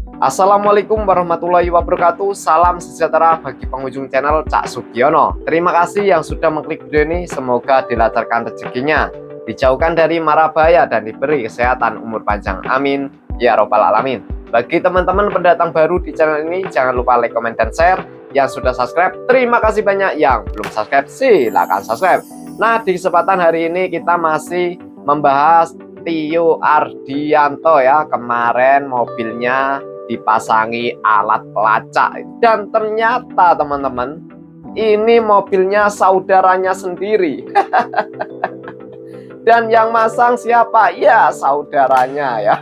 Assalamualaikum warahmatullahi wabarakatuh. Salam sejahtera bagi pengunjung channel Cak Sugiono. Terima kasih yang sudah mengklik video ini. Semoga dilancarkan rezekinya, dijauhkan dari mara bahaya, dan diberi kesehatan umur panjang. Amin ya robbal alamin. Bagi teman-teman pendatang baru di channel ini, jangan lupa like, comment, dan share. Yang sudah subscribe, terima kasih banyak. Yang belum subscribe, silakan subscribe. Nah, di kesempatan hari ini kita masih membahas Tio Ardianto ya. Kemarin mobilnya dipasangi alat pelacak, dan ternyata teman-teman, ini mobilnya saudaranya sendiri. Dan yang masang siapa? Ya, saudaranya ya.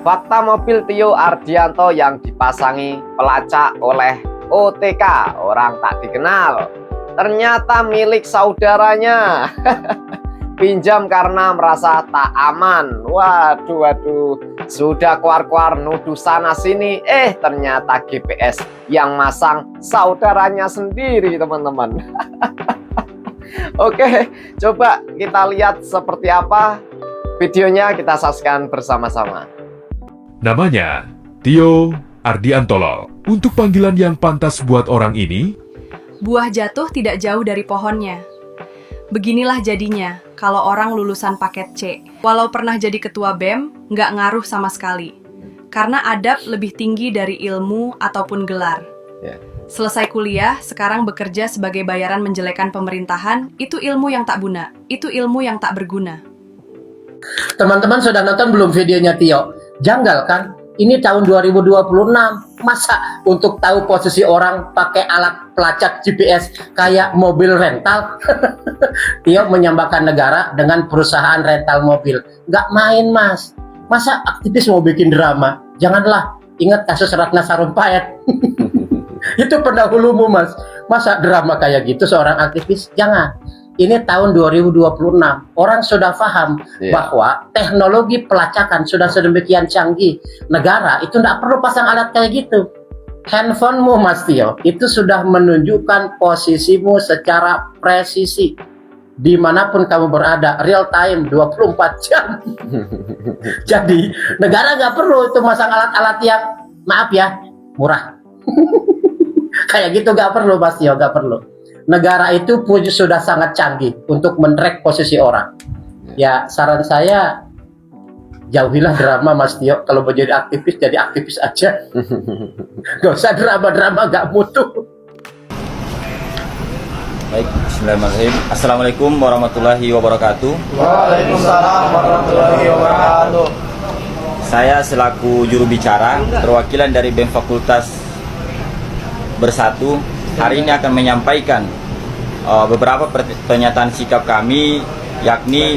Fakta mobil Tio Ardianto yang dipasangi pelacak oleh OTK, orang tak dikenal, ternyata milik saudaranya. Pinjam karena merasa tak aman. Waduh, sudah keluar-keluar nuduh sana sini, ternyata GPS yang masang saudaranya sendiri, teman-teman. Oke, coba kita lihat seperti apa videonya, kita saksikan bersama-sama. Namanya Tio Ardiantolo. Untuk panggilan yang pantas buat orang ini, buah jatuh tidak jauh dari pohonnya. Beginilah jadinya kalau orang lulusan paket C. Walau pernah jadi ketua BEM, nggak ngaruh sama sekali. Karena adab lebih tinggi dari ilmu ataupun gelar. Selesai kuliah, sekarang bekerja sebagai bayaran menjelekan pemerintahan, itu ilmu yang tak guna. Itu ilmu yang tak berguna. Teman-teman sudah nonton belum videonya Tio? Janggal kan? Ini tahun 2026, masa untuk tahu posisi orang pakai alat pelacak GPS kayak mobil rental? Tio menyamakan negara dengan perusahaan rental mobil. Nggak main, Mas. Masa aktivis mau bikin drama? Janganlah. Ingat kasus Ratna Sarumpayat. Itu pendahulumu, Mas. Masa drama kayak gitu seorang aktivis? Jangan. Ini tahun 2026. Orang sudah paham bahwa teknologi pelacakan sudah sedemikian canggih. Negara itu tidak perlu pasang alat kayak gitu. Handphonemu, Mas Tio, itu sudah menunjukkan posisimu secara presisi. Dimanapun kamu berada, real time, 24 jam. Jadi, negara nggak perlu itu masang alat-alat yang, maaf ya, murah. Kayak gitu nggak perlu, Mas Tio, nggak perlu. Negara itu sudah sangat canggih untuk men-track posisi orang. Ya, saran saya jauhilah drama, Mas Tio. Kalau mau jadi aktivis aja. Gak usah drama-drama, gak mutu. Baik, bismillahirrahmanirrahim. Assalamualaikum warahmatullahi wabarakatuh. Waalaikumsalam warahmatullahi wabarakatuh. Saya selaku juru bicara perwakilan dari BEM Fakultas Bersatu hari ini akan menyampaikan beberapa pernyataan sikap kami, yakni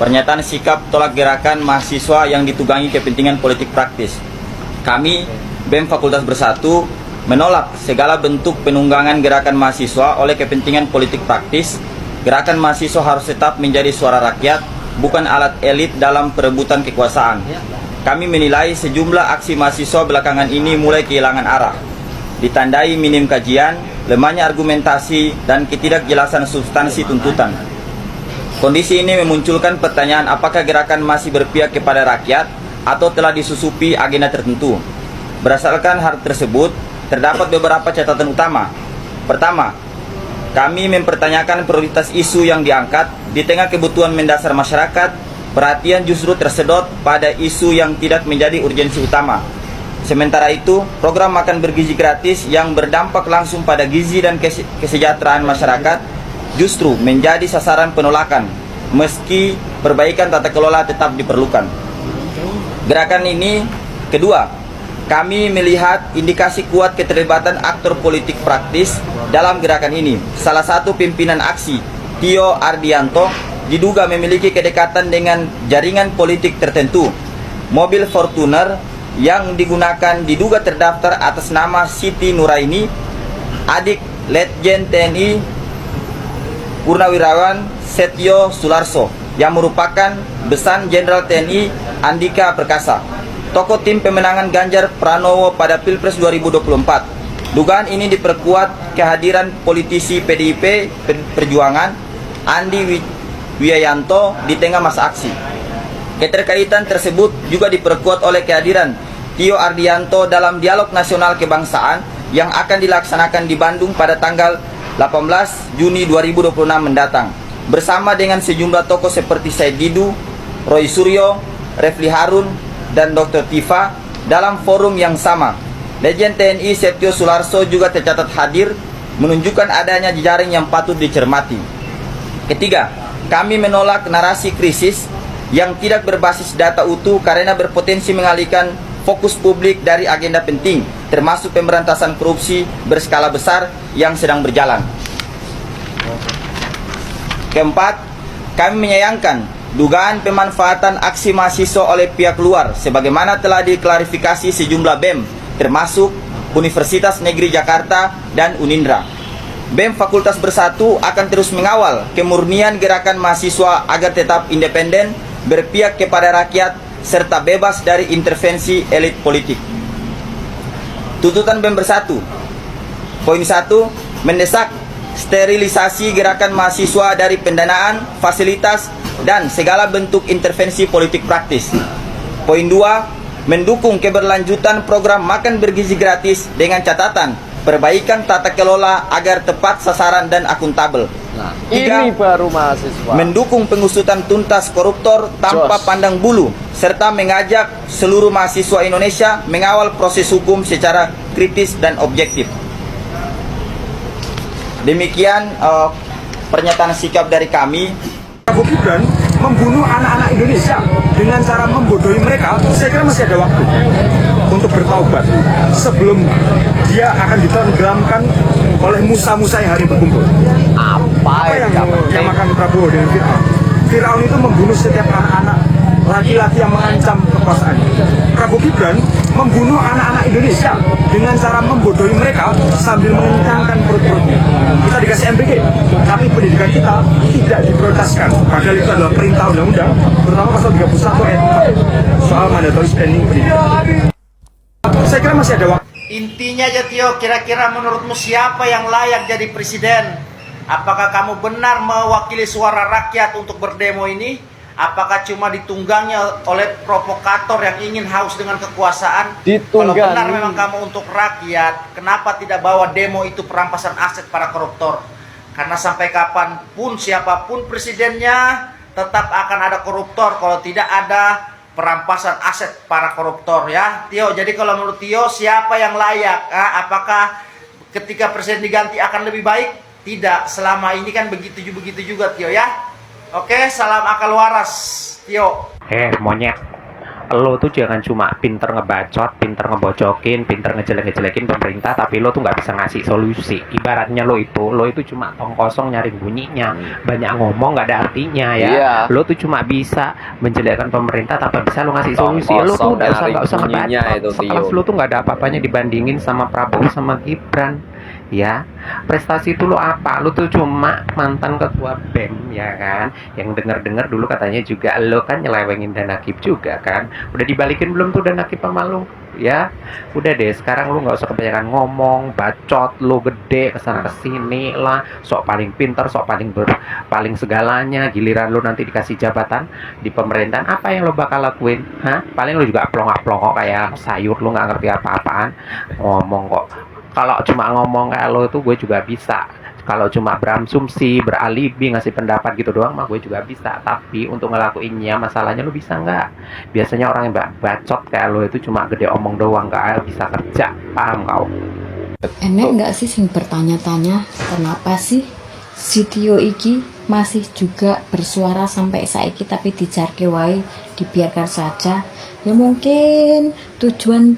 pernyataan sikap tolak gerakan mahasiswa yang ditunggangi kepentingan politik praktis. Kami, BEM Fakultas Bersatu, menolak segala bentuk penunggangan gerakan mahasiswa oleh kepentingan politik praktis. Gerakan mahasiswa harus tetap menjadi suara rakyat, bukan alat elit dalam perebutan kekuasaan. Kami menilai sejumlah aksi mahasiswa belakangan ini mulai kehilangan arah, ditandai minim kajian, lemahnya argumentasi, dan ketidakjelasan substansi tuntutan. Kondisi ini memunculkan pertanyaan apakah gerakan masih berpihak kepada rakyat atau telah disusupi agenda tertentu. Berdasarkan hal tersebut, terdapat beberapa catatan utama. Pertama, kami mempertanyakan prioritas isu yang diangkat. Di tengah kebutuhan mendasar masyarakat, perhatian justru tersedot pada isu yang tidak menjadi urgensi utama. Sementara itu, program makan bergizi gratis yang berdampak langsung pada gizi dan kesejahteraan masyarakat justru menjadi sasaran penolakan, meski perbaikan tata kelola tetap diperlukan. Gerakan ini, kedua, kami melihat indikasi kuat keterlibatan aktor politik praktis dalam gerakan ini. Salah satu pimpinan aksi, Tio Ardianto, diduga memiliki kedekatan dengan jaringan politik tertentu. Mobil Fortuner yang digunakan diduga terdaftar atas nama Siti Nuraini, adik Letjen TNI Purnawirawan Setio Sularso, yang merupakan besan Jenderal TNI Andika Perkasa, tokoh tim pemenangan Ganjar Pranowo pada Pilpres 2024. Dugaan ini diperkuat kehadiran politisi PDIP Perjuangan Andi Wijayanto di tengah masa aksi. Keterkaitan tersebut juga diperkuat oleh kehadiran Tio Ardianto dalam dialog nasional kebangsaan yang akan dilaksanakan di Bandung pada tanggal 18 Juni 2026 mendatang. Bersama dengan sejumlah tokoh seperti Said Didu, Roy Suryo, Refli Harun, dan Dr. Tifa dalam forum yang sama. Legend TNI Setio Sularso juga tercatat hadir, menunjukkan adanya jejaring yang patut dicermati. Ketiga, kami menolak narasi krisis yang tidak berbasis data utuh karena berpotensi mengalihkan fokus publik dari agenda penting, termasuk pemberantasan korupsi berskala besar yang sedang berjalan. Keempat, kami menyayangkan dugaan pemanfaatan aksi mahasiswa oleh pihak luar, sebagaimana telah diklarifikasi sejumlah BEM, termasuk Universitas Negeri Jakarta dan Unindra. BEM Fakultas Bersatu akan terus mengawal kemurnian gerakan mahasiswa agar tetap independen, berpihak kepada rakyat, serta bebas dari intervensi elit politik. Tuntutan BEM Bersatu. Poin 1, mendesak sterilisasi gerakan mahasiswa dari pendanaan, fasilitas, dan segala bentuk intervensi politik praktis. Poin 2, mendukung keberlanjutan program makan bergizi gratis dengan catatan perbaikan tata kelola agar tepat sasaran dan akuntabel. Nah, Tiga, ini baru mahasiswa. mendukung pengusutan tuntas koruptor tanpa pandang bulu, serta mengajak seluruh mahasiswa Indonesia mengawal proses hukum secara kritis dan objektif. Demikian pernyataan sikap dari kami. Prabowo Gibran membunuh anak-anak Indonesia dengan cara membodohi mereka. Saya kira masih ada waktu untuk bertaubat sebelum dia akan ditenggelamkan oleh musa-musa yang hari berkumpul. Apa Apa yang penting? makan Prabowo dengan Fir'aun? Fir'aun itu membunuh setiap anak-anak laki-laki yang mengancam kekuasaan. Prabowo Gibran membunuh anak-anak Indonesia dengan cara membodohi mereka sambil mengencangkan perut-perutnya. Kita dikasih MBG, tapi pendidikan kita tidak diprioritaskan. Padahal itu adalah perintah undang-undang, terutama pasal 31 ayat 4 soal mandatory spending pendidikan. Saya kira masih ada waktu. Intinya aja Tio, kira-kira menurutmu siapa yang layak jadi presiden? Apakah kamu benar mewakili suara rakyat untuk berdemo ini? Apakah cuma ditunggangnya oleh provokator yang ingin haus dengan kekuasaan? Ditunggangi. Kalau benar memang kamu untuk rakyat, kenapa tidak bawa demo itu perampasan aset para koruptor? Karena sampai kapanpun siapapun presidennya tetap akan ada koruptor kalau tidak ada perampasan aset para koruptor, ya Tio. Jadi kalau menurut Tio siapa yang layak? Apakah ketika presiden diganti akan lebih baik? Tidak, selama ini kan begitu juga Tio, ya. Oke, salam akal waras Tio. Monyet, lo tuh jangan cuma pinter ngebacot, pinter ngebocokin, pinter ngejelek-ngejelekin pemerintah, tapi lo tuh nggak bisa ngasih solusi. Ibaratnya lo itu cuma tong kosong nyari bunyinya, banyak ngomong nggak ada artinya ya. Iya. Lo tuh cuma bisa menjelekkan pemerintah tanpa bisa lo ngasih Tong solusi. Lo tuh kosong nggak usah bunyinya ngebacot. itu, Tio. Sekelas lo tuh nggak ada apa-apanya dibandingin sama Prabowo sama Gibran. Ya, prestasi itu lo apa? Lo tuh cuma mantan ketua BEM, ya kan? Yang dengar-dengar dulu katanya juga lo kan nyelewengin dana KIP juga kan? Udah dibalikin belum tuh dana KIP sama lo? Ya, udah deh. Sekarang lo nggak usah kebanyakan ngomong, bacot, lo gede kesana kesini lah, sok paling pintar, sok paling segalanya. Giliran lo nanti dikasih jabatan di pemerintahan, apa yang lo bakal lakuin? Hah? Paling lo juga plongak-plongok kayak sayur, lo nggak ngerti apa-apaan. Ngomong kok. Kalau cuma ngomong kayak lo itu gue juga bisa. Kalau cuma berasumsi, beralibi, ngasih pendapat gitu doang mah gue juga bisa. Tapi untuk ngelakuinnya masalahnya lo bisa nggak? Biasanya orang yang bacot kayak lo itu cuma gede omong doang, nggak bisa kerja. Paham kau? Enek nggak sih sing bertanya-tanya kenapa sih si Tio iki masih juga bersuara sampai saiki tapi dijarke wae, dibiarkan saja. Ya mungkin tujuan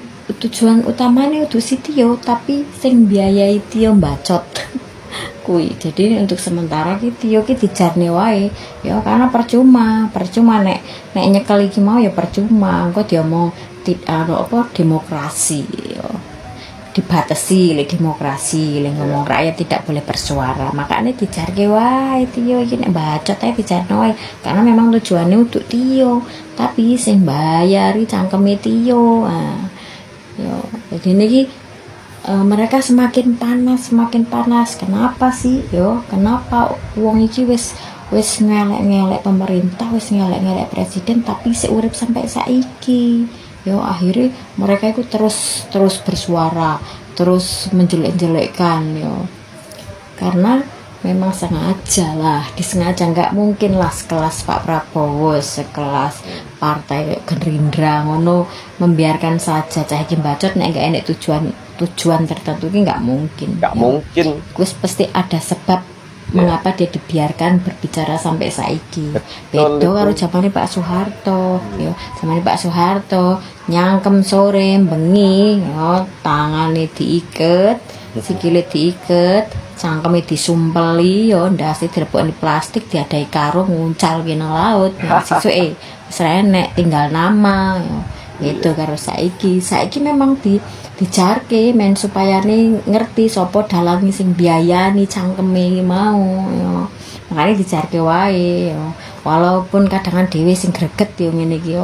utamanya untuk si Tio, tapi sing biayai Tio bacot kui. Jadi untuk sementara ki Tio ki dijarne wae ya, karena percuma nek nyekel iki mau ya percuma. Engko dia mau demokrasi ya. Dibatasi oleh demokrasi, oleh ngomong rakyat tidak boleh bersuara. Makanya dijarke wae Tio iki nek bacot ae dijarne wae, karena memang tujuannya untuk Tio, tapi sing bayari cangkeme Tio. Yo, jadi ini mereka semakin panas. Kenapa sih? Yo, kenapa uang iki wis wis ngelek-ngelek pemerintah, wis ngelek-ngelek presiden, tapi sik urip sampai saiki. Yo akhirnya mereka itu terus bersuara, terus menjelek-jelekkan yo. Karena memang sengaja lah, disengaja, nggak mungkin lah sekelas Pak Prabowo, sekelas partai Gerindra ngono membiarkan saja cah iki bacot nek nggak enek tujuan tertentu ki nggak mungkin. Nggak mungkin. Wis pasti ada sebab mengapa dia dibiarkan berbicara sampai saiki. Beda karo zamane Pak Soeharto, yo. Zamane Pak Soeharto nyangkem sore bengi, yo, tangane diiket, sikile diiket, cangkeme disumpeli, yo, ndase direbokne plastik, diadai karung nguncal ki nang laut. Ya sisuke wis renek tinggal nama, yo. Itu karo saiki memang dijarke men supaya nih ngerti sopo dalangi sing biayani cangkeme mau yo. Makanya dijarke wae yo. Walaupun kadang dhewe sing greget yo ngene iki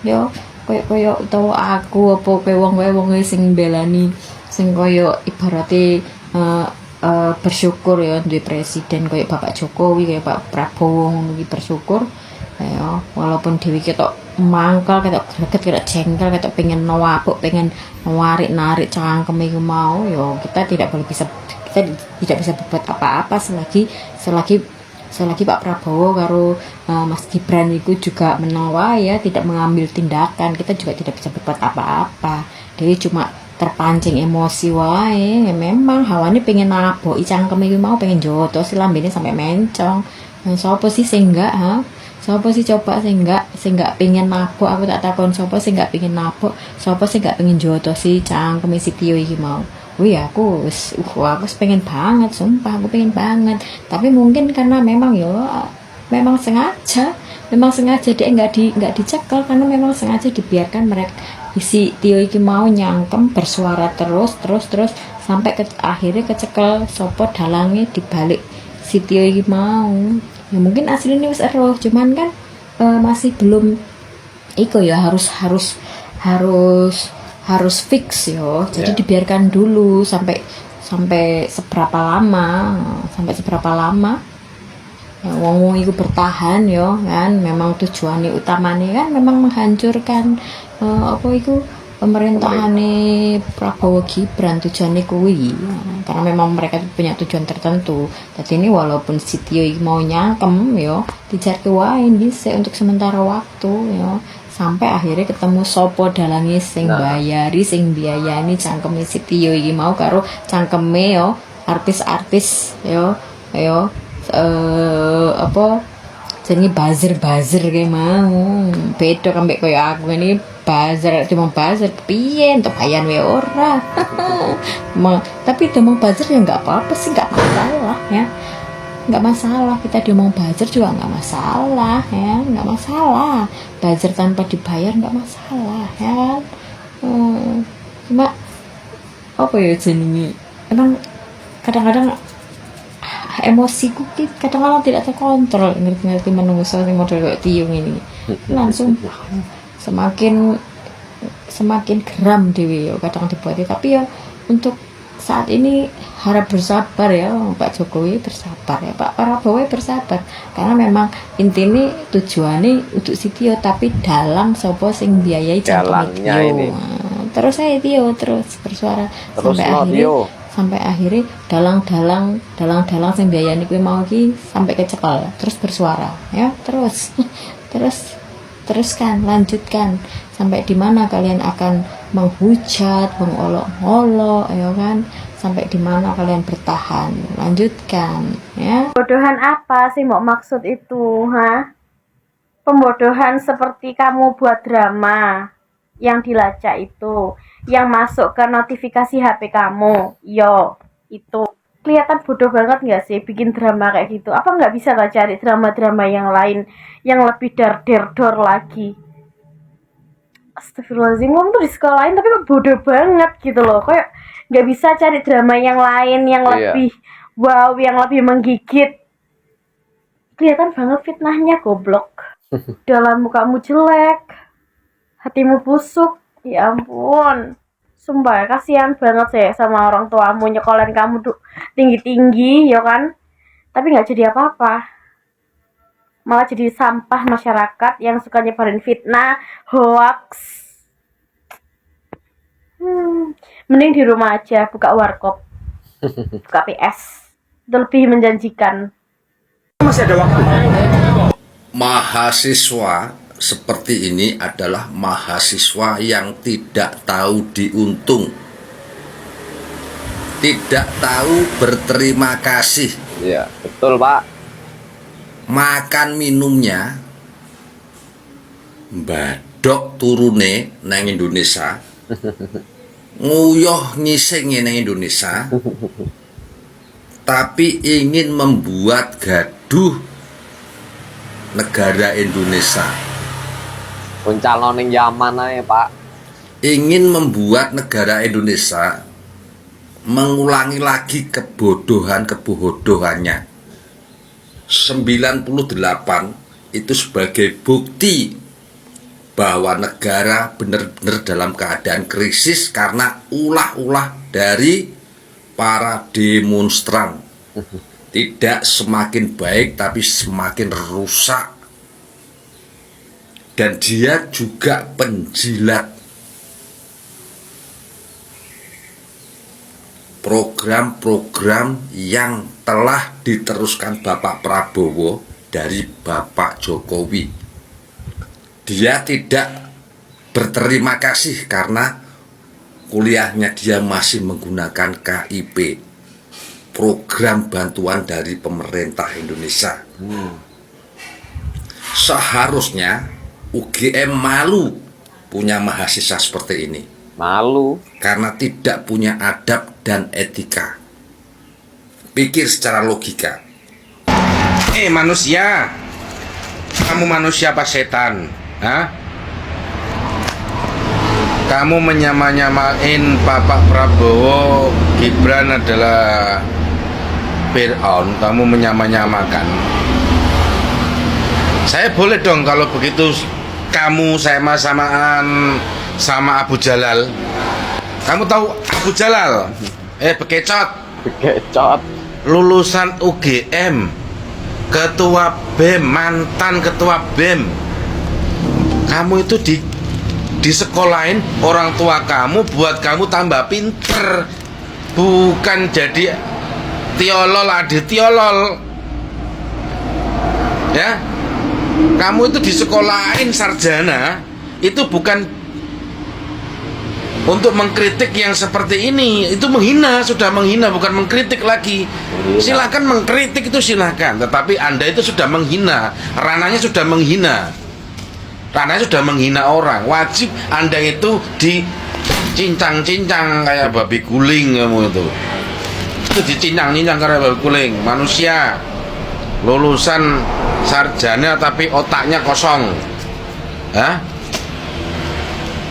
yo koyo utawa aku apa kowe wong sing belani sing koyo ibarate bersyukur ya duwe presiden koyo Bapak Jokowi koyo Pak Prabowo iki bersyukur ya walaupun dhewe ketok mangkal ketok greget ketok jengkel ketok pengen nawabuk pengen narik cangkem iku mau yo kita tidak bisa berbuat apa-apa selagi Pak Prabowo karo Mas Gibran itu juga menawar ya tidak mengambil tindakan, kita juga tidak bisa berbuat apa-apa. Dewi cuma terpancing emosi wae ya memang hawane pengen naboki cangkem iki mau pengen jotos si lambene sampai mencong. Sopo sih sing enggak Sopo sih coba sing enggak pengen nabok, aku tak takon sopo sing enggak pengen nabok, sopo sing enggak pengen jotosi cangkeme si Tio iki mau. Wih aku pengen banget, sumpah aku pengen banget. Tapi mungkin karena memang memang sengaja dia enggak dicekel karena memang sengaja dibiarkan mereka si Tio iki mau nyangkem bersuara terus sampai akhirnya kecekel sopo dalange dibalik si Tio iki mau. Ya mungkin aslinya wis eroh cuman kan masih belum iko ya harus fix yo jadi dibiarkan dulu sampai seberapa lama ya, wong itu bertahan yo kan memang tujuannya utamanya kan memang menghancurkan pemerintahane Prabowo Gibran tujuannya kuwi karena memang mereka punya tujuan tertentu. Jadi ini walaupun si Tio mau nyangkem yo dijarke wae bisa untuk sementara waktu yo sampai akhirnya ketemu sopo dalangi sing bayari sing biayani cangkeme si Tio iki mau karo cangkeme yo artis-artis yo jenenge buzzer kayak mau beda kambek koyo aku ini buzzer cuma buzzer piye untuk bayan we ora tapi demong buzzer ya nggak apa-apa sih nggak masalah ya nggak masalah kita diomong buzzer juga nggak masalah ya nggak masalah buzzer tanpa dibayar nggak masalah ya cuma apa ya jenenge emang kadang-kadang emosiku kadang-kadang tidak terkontrol ngerti menungso sing model kayak Tiung ini langsung semakin geram dewe kadang dibuat tapi ya untuk saat ini harap bersabar ya Pak Jokowi bersabar ya Pak Prabowo bersabar karena memang intinya tujuannya untuk si Tio tapi dalang sopo sing biayai jalannya ini terus saya Tio terus bersuara terus sampai akhirnya dalang sing biayani kuwi mau ki sampai kecekel terus bersuara ya teruskan lanjutkan sampai di mana kalian akan menghujat mengolok-olok ya kan sampai di mana kalian bertahan lanjutkan ya pembodohan apa sih mau maksud itu pembodohan seperti kamu buat drama yang dilacak itu yang masuk ke notifikasi HP kamu itu kelihatan bodoh banget nggak sih bikin drama kayak gitu apa nggak bisa lah cari drama-drama yang lain yang lebih dar-der lagi astagfirullahaladzim kamu tuh di sekolah lain tapi kok bodoh banget gitu loh kayak nggak bisa cari drama yang lain yang lebih wow yang lebih menggigit kelihatan banget fitnahnya goblok dalam mukamu jelek hatimu busuk ya ampun sumpah kasihan banget sih sama orang tuamu nyekolin kamu tuh tinggi-tinggi ya kan tapi nggak jadi apa-apa. Malah jadi sampah masyarakat yang suka nyebarin fitnah, hoax. Mending di rumah aja, buka warkop, buka PS. Itu lebih menjanjikan. Masih ada waktu. Mahasiswa seperti ini adalah mahasiswa yang tidak tahu diuntung, tidak tahu berterima kasih. Iya, betul Pak. Makan minumnya badok turune nang Indonesia, nguyoh ngisinge nang Indonesia, tapi ingin membuat gaduh negara Indonesia. Pencaloning Yaman aja Pak. Ingin membuat negara Indonesia mengulangi lagi kebodohannya. 98 itu sebagai bukti bahwa negara benar-benar dalam keadaan krisis karena ulah-ulah dari para demonstran. Tidak semakin baik tapi semakin rusak. Dan dia juga penjilat program-program yang telah diteruskan Bapak Prabowo dari Bapak Jokowi. Dia tidak berterima kasih karena kuliahnya dia masih menggunakan KIP, program bantuan dari pemerintah Indonesia. Seharusnya UGM malu punya mahasiswa seperti ini. Malu. Karena tidak punya adab dan etika. Pikir secara logika. Manusia, kamu manusia apa setan? Hah? Kamu menyamain Bapak Prabowo, Gibran adalah Fir'aun. Kamu menyamakan. Saya boleh dong kalau begitu kamu samaan sama Abu Jalal. Kamu tahu Abu Jalal? Bekecot. Bekecot. Lulusan UGM, ketua BEM, mantan ketua BEM. Kamu itu disekolahin orang tua kamu buat kamu tambah pinter, bukan jadi tiolol ade tiolol. Ya, kamu itu disekolahin sarjana itu bukan untuk mengkritik yang seperti ini. Itu menghina, sudah menghina, bukan mengkritik lagi. Silakan mengkritik itu silakan, tetapi Anda itu sudah menghina, ranahnya sudah menghina. Ranahnya sudah menghina orang. Wajib Anda itu dicincang-cincang kayak babi guling kamu itu. Itu dicincang-cincang kayak babi guling. Manusia lulusan sarjana tapi otaknya kosong. Hah?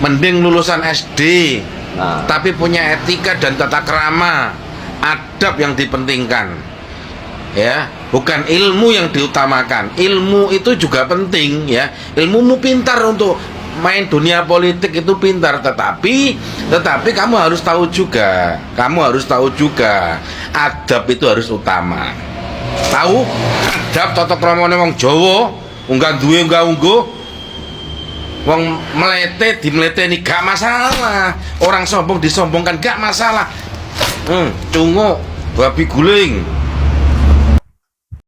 Mending lulusan SD, tapi punya etika dan tata krama, adab yang dipentingkan, ya, bukan ilmu yang diutamakan. Ilmu itu juga penting, ya. Ilmumu pintar untuk main dunia politik itu pintar, tetapi kamu harus tahu juga, adab itu harus utama. Tahu adab tata kramane wong Jawa, unggah duwe unggah ungguh. Wong melete dimeleteni gak masalah, orang sombong disombongkan gak masalah. Cungu babi guling.